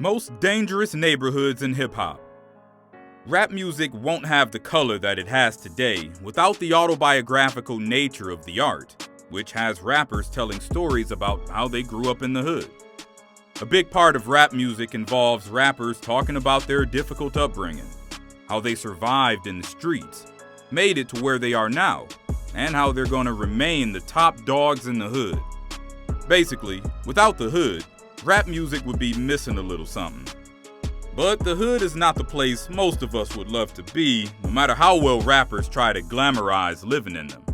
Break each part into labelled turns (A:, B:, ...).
A: Most dangerous neighborhoods in hip-hop. Rap music won't have the color that it has today without the autobiographical nature of the art, which has rappers telling stories about how they grew up in the hood. A big part of rap music involves rappers talking about their difficult upbringing, how they survived in the streets, made it to where they are now, and how they're going to remain the top dogs in the hood. Basically, without the hood, rap music would be missing a little something. But the hood is not the place most of us would love to be, no matter how well rappers try to glamorize living in them.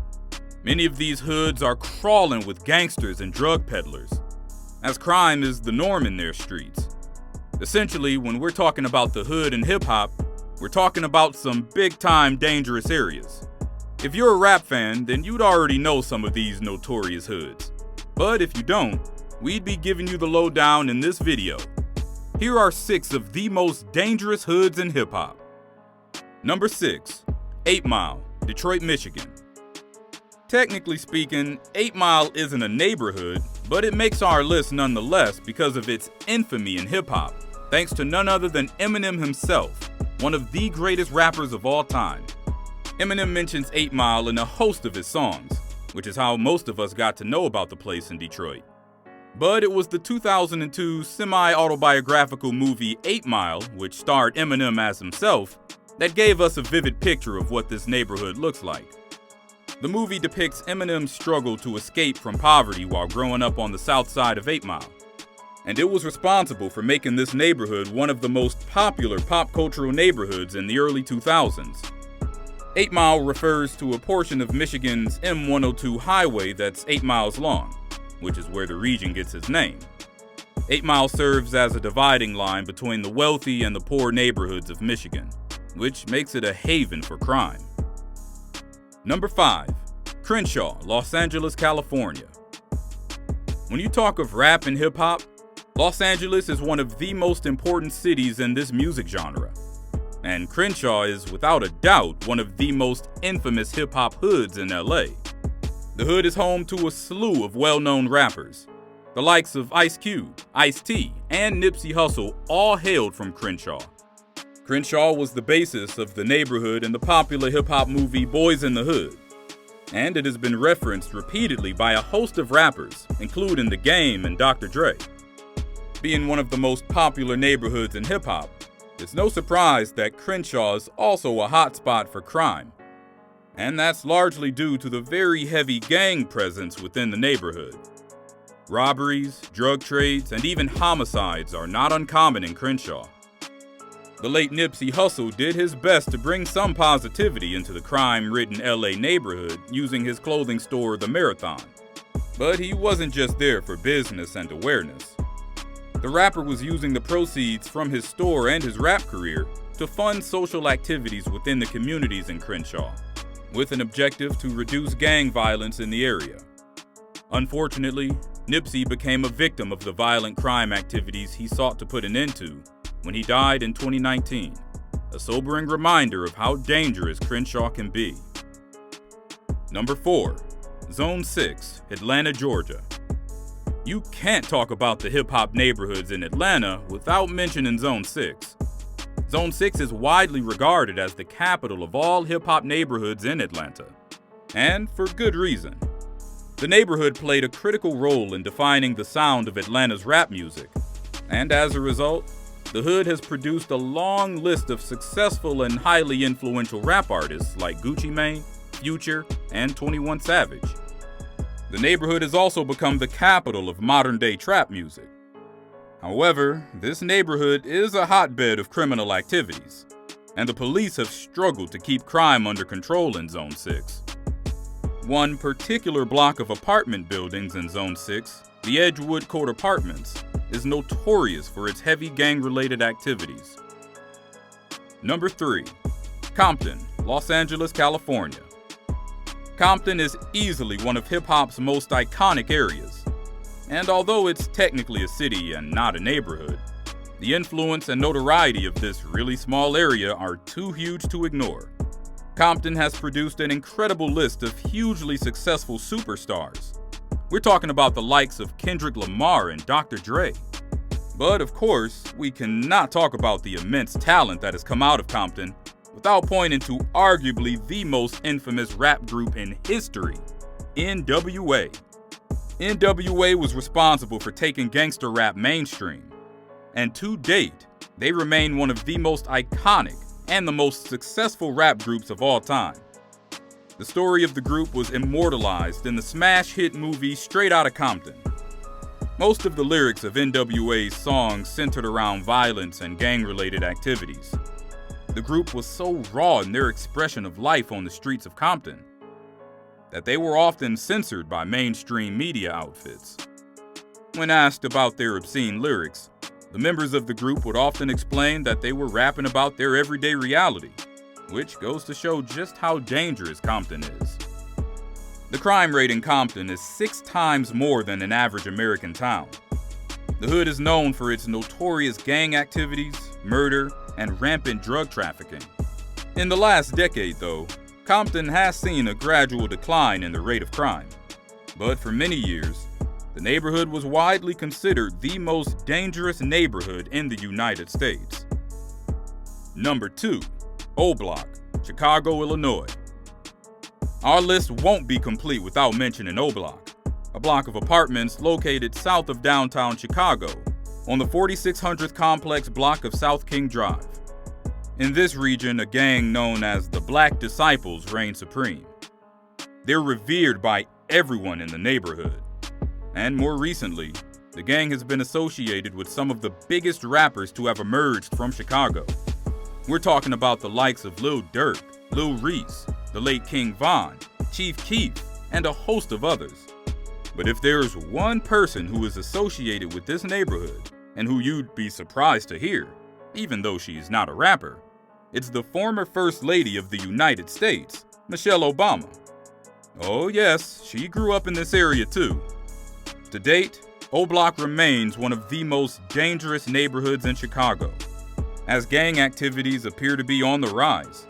A: Many of these hoods are crawling with gangsters and drug peddlers, as crime is the norm in their streets. Essentially, when we're talking about the hood and hip-hop, we're talking about some big-time dangerous areas. If you're a rap fan, then you'd already know some of these notorious hoods. But if you don't, we'd be giving you the lowdown in this video. Here are 6 of the most dangerous hoods in hip-hop. Number 6, 8 Mile, Detroit, Michigan. Technically speaking, 8 Mile isn't a neighborhood, but it makes our list nonetheless because of its infamy in hip-hop, thanks to none other than Eminem himself, one of the greatest rappers of all time. Eminem mentions 8 Mile in a host of his songs, which is how most of us got to know about the place in Detroit. But it was the 2002 semi-autobiographical movie 8 Mile, which starred Eminem as himself, that gave us a vivid picture of what this neighborhood looks like. The movie depicts Eminem's struggle to escape from poverty while growing up on the south side of 8 Mile. And it was responsible for making this neighborhood one of the most popular pop cultural neighborhoods in the early 2000s. 8 Mile refers to a portion of Michigan's M102 highway that's 8 miles long, which is where the region gets its name. 8 Mile serves as a dividing line between the wealthy and the poor neighborhoods of Michigan, which makes it a haven for crime. Number 5, Crenshaw, Los Angeles, California. When you talk of rap and hip-hop, Los Angeles is one of the most important cities in this music genre. And Crenshaw is, without a doubt, one of the most infamous hip-hop hoods in LA. The hood is home to a slew of well-known rappers. The likes of Ice Cube, Ice-T, and Nipsey Hussle all hailed from Crenshaw. Crenshaw was the basis of the neighborhood in the popular hip-hop movie Boys in the Hood. And it has been referenced repeatedly by a host of rappers, including The Game and Dr. Dre. Being one of the most popular neighborhoods in hip-hop, it's no surprise that Crenshaw is also a hotspot for crime. And that's largely due to the very heavy gang presence within the neighborhood. Robberies, drug trades, and even homicides are not uncommon in Crenshaw. The late Nipsey Hussle did his best to bring some positivity into the crime-ridden LA neighborhood using his clothing store, The Marathon. But he wasn't just there for business and awareness. The rapper was using the proceeds from his store and his rap career to fund social activities within the communities in Crenshaw, with an objective to reduce gang violence in the area. Unfortunately, Nipsey became a victim of the violent crime activities he sought to put an end to when he died in 2019, a sobering reminder of how dangerous Crenshaw can be. Number 4, Zone 6, Atlanta, Georgia. You can't talk about the hip-hop neighborhoods in Atlanta without mentioning Zone 6. Zone 6 is widely regarded as the capital of all hip-hop neighborhoods in Atlanta, and for good reason. The neighborhood played a critical role in defining the sound of Atlanta's rap music, and as a result, the hood has produced a long list of successful and highly influential rap artists like Gucci Mane, Future, and 21 Savage. The neighborhood has also become the capital of modern-day trap music. However, this neighborhood is a hotbed of criminal activities, and the police have struggled to keep crime under control in Zone 6. One particular block of apartment buildings in Zone 6, the Edgewood Court Apartments, is notorious for its heavy gang-related activities. Number 3, Compton, Los Angeles, California. Compton is easily one of hip-hop's most iconic areas. And although it's technically a city and not a neighborhood, the influence and notoriety of this really small area are too huge to ignore. Compton has produced an incredible list of hugely successful superstars. We're talking about the likes of Kendrick Lamar and Dr. Dre. But of course, we cannot talk about the immense talent that has come out of Compton without pointing to arguably the most infamous rap group in history, NWA. NWA was responsible for taking gangster rap mainstream, and to date, they remain one of the most iconic and the most successful rap groups of all time. The story of the group was immortalized in the smash hit movie Straight Outta Compton. Most of the lyrics of NWA's songs centered around violence and gang-related activities. The group was so raw in their expression of life on the streets of Compton that they were often censored by mainstream media outfits. When asked about their obscene lyrics, the members of the group would often explain that they were rapping about their everyday reality, which goes to show just how dangerous Compton is. The crime rate in Compton is 6 times more than an average American town. The hood is known for its notorious gang activities, murder, and rampant drug trafficking. In the last decade, though, Compton has seen a gradual decline in the rate of crime. But for many years, the neighborhood was widely considered the most dangerous neighborhood in the United States. Number 2. O Block, Chicago, Illinois. Our list won't be complete without mentioning O Block, a block of apartments located south of downtown Chicago on the 4600th complex block of South King Drive. In this region, a gang known as the Black Disciples reign supreme. They're revered by everyone in the neighborhood. And more recently, the gang has been associated with some of the biggest rappers to have emerged from Chicago. We're talking about the likes of Lil Durk, Lil Reese, the late King Von, Chief Keef, and a host of others. But if there's one person who is associated with this neighborhood, and who you'd be surprised to hear, even though she's not a rapper, it's the former First Lady of the United States, Michelle Obama. Oh yes, she grew up in this area too. To date, O Block remains one of the most dangerous neighborhoods in Chicago, as gang activities appear to be on the rise.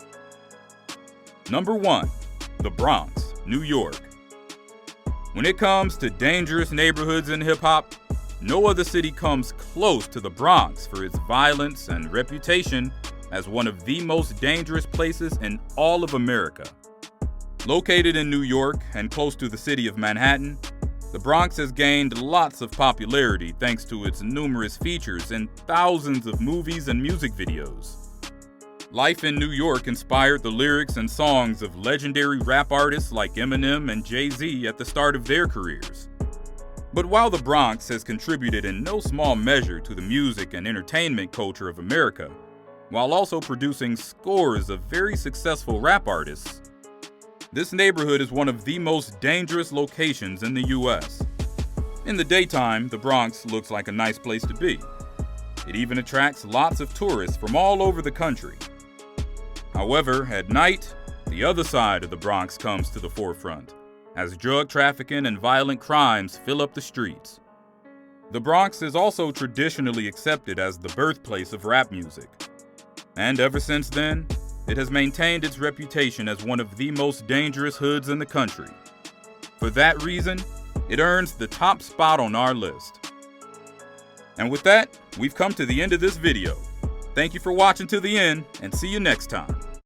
A: Number 1. The Bronx, New York. When it comes to dangerous neighborhoods in hip-hop, no other city comes close to the Bronx for its violence and reputation as one of the most dangerous places in all of America. Located in New York and close to the city of Manhattan, the Bronx has gained lots of popularity thanks to its numerous features in thousands of movies and music videos. Life in New York inspired the lyrics and songs of legendary rap artists like Eminem and Jay-Z at the start of their careers. But while the Bronx has contributed in no small measure to the music and entertainment culture of America, while also producing scores of very successful rap artists, this neighborhood is one of the most dangerous locations in the U.S. In the daytime, the Bronx looks like a nice place to be. It even attracts lots of tourists from all over the country. However, at night, the other side of the Bronx comes to the forefront, as drug trafficking and violent crimes fill up the streets. The Bronx is also traditionally accepted as the birthplace of rap music. And ever since then, it has maintained its reputation as one of the most dangerous hoods in the country. For that reason, it earns the top spot on our list. And with that, we've come to the end of this video. Thank you for watching to the end, and see you next time.